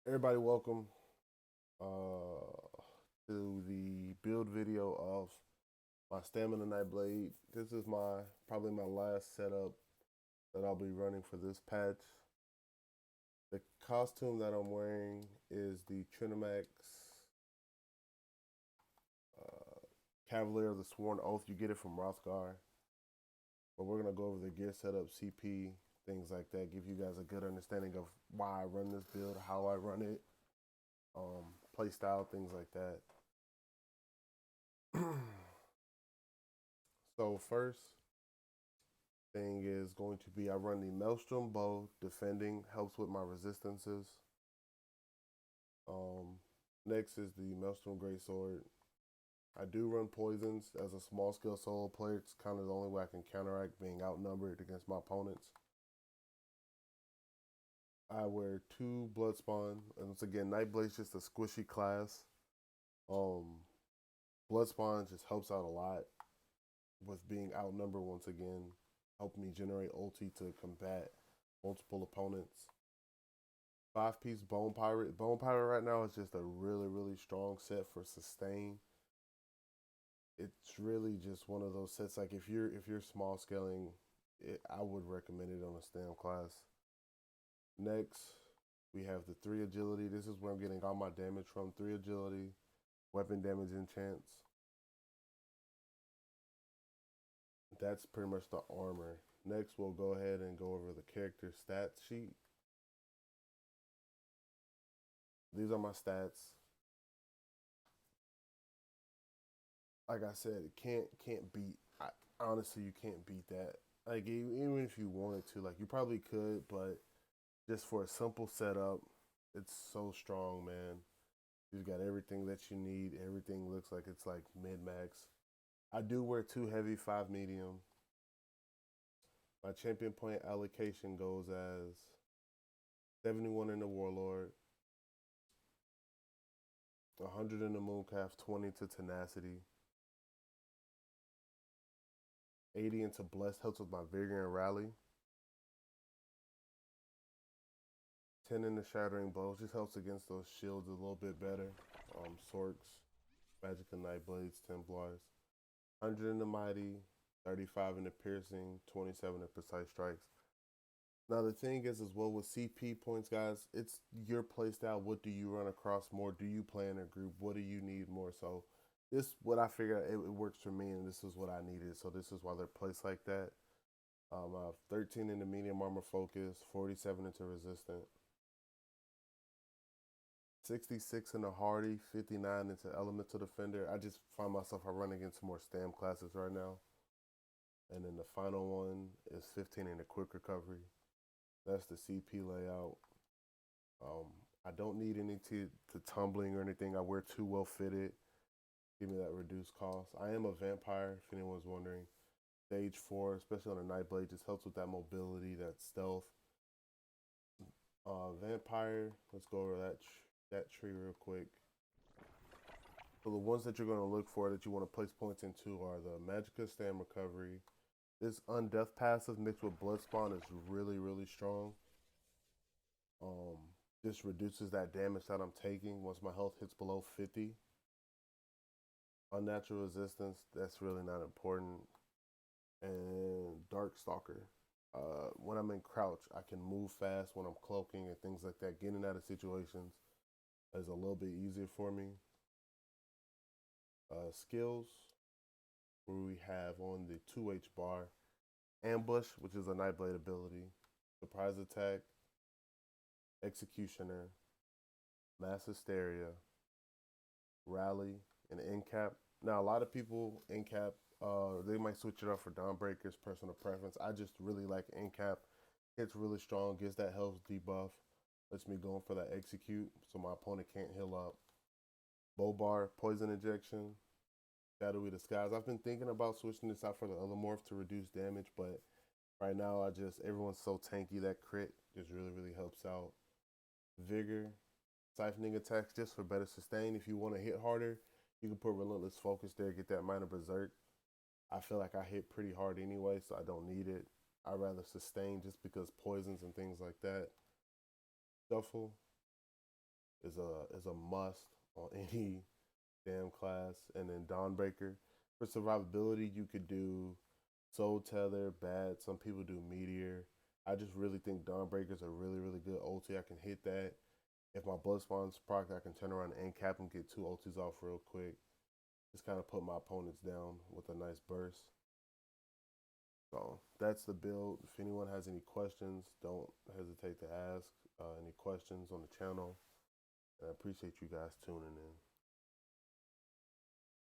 Everybody, welcome to the build video of my Stamina Night Blade. This is probably my last setup that I'll be running for this patch. The costume that I'm wearing is the Trinamax uh, Cavalier of the Sworn Oath. You get it from Rothgar. But we're gonna go over the gear setup, CP, things like that. Give you guys a good understanding of why I run this build, how I run it, play style, things like that. So first thing is going to be I run the Maelstrom bow. Defending helps with my resistances. Um, Next is the Maelstrom Greatsword. I do run poisons as a small scale solo player. It's kind of the only way I can counteract being outnumbered against my opponents. I wear two Bloodspawn, and once again, Nightblade's just a squishy class. Um, Bloodspawn just helps out a lot with being outnumbered once again, help me generate ulti to combat multiple opponents. 5-piece Bone Pirate. Bone Pirate right now is just a really strong set for sustain. It's really just one of those sets. Like if you're small scaling, I would recommend it on a stam class. Next, we have the 3 agility. This is where I'm getting all my damage from. 3 agility, weapon damage enchants. That's pretty much the armor. Next, we'll go ahead and go over the character stats sheet. These are my stats. Like I said, it can't beat. Honestly, you can't beat that. Like even if you wanted to, like you probably could, but just for a simple setup, it's so strong, man. You've got everything that you need. Everything looks like it's like mid max. I do wear 2 heavy, 5 medium. My champion point allocation goes as 71 in the warlord, 100 in the mooncalf, 20 to tenacity, 80 into blessed helps with my vigor and rally. 10 in the shattering blows just helps against those shields a little bit better. Sorks, magical night blades, Templars. 100 in the mighty, 35 in the piercing, 27 in precise strikes. Now the thing is as well with CP points, guys, it's your playstyle. What do you run across more? Do you play in a group? What do you need more? So this what I figured it works for me, and this is what I needed. So this is why they're placed like that. 13 in the medium armor focus, 47 into resistant, 66 in the hardy, 59 into elemental defender. I just find myself I run against more stam classes right now. And then the final one is 15 in the quick recovery. That's the CP layout. Um, I don't need any to tumbling or anything. I wear 2 well fitted. Give me that reduced cost. I am a vampire, if anyone's wondering. Stage 4, especially on a Nightblade, just helps with that mobility, that stealth. Vampire, let's go over that tree real quick. So the ones that you're going to look for that you want to place points into are the Magicka Stam Recovery. This Undeath passive mixed with Bloodspawn is really strong. Um, this reduces that damage that I'm taking once my health hits below 50. Unnatural resistance, that's really not important. And Darkstalker. When I'm in crouch, I can move fast when I'm cloaking and things like that. Getting out of situations is a little bit easier for me. Skills, where we have on the 2H bar, Ambush, which is a Nightblade ability, Surprise Attack, Executioner, Mass Hysteria, Rally, and Incap. Now, a lot of people Incap, they might switch it up for Dawnbreaker's personal preference. I just really like Incap. Hits really strong, gives that health debuff, lets me go in for that execute so my opponent can't heal up. Bow bar, poison injection, shadowy disguise. I've been thinking about switching this out for the other morph to reduce damage, but right now everyone's so tanky that crit just really helps out. Vigor, siphoning attacks just for better sustain. If you want to hit harder, you can put relentless focus there, get that minor berserk. I feel like I hit pretty hard anyway, so I don't need it. I'd rather sustain just because poisons and things like that. Shuffle. is a must on any damn class. And then Dawnbreaker. For survivability, you could do Soul Tether, Bad. Some people do Meteor. I just really think Dawnbreaker's a really, really good ulti. I can hit that. If my blood spawns proc, I can turn around and end cap and get two ultis off real quick. Just kind of put my opponents down with a nice burst. So that's the build. If anyone has any questions, don't hesitate to ask any questions on the channel. I appreciate you guys tuning in.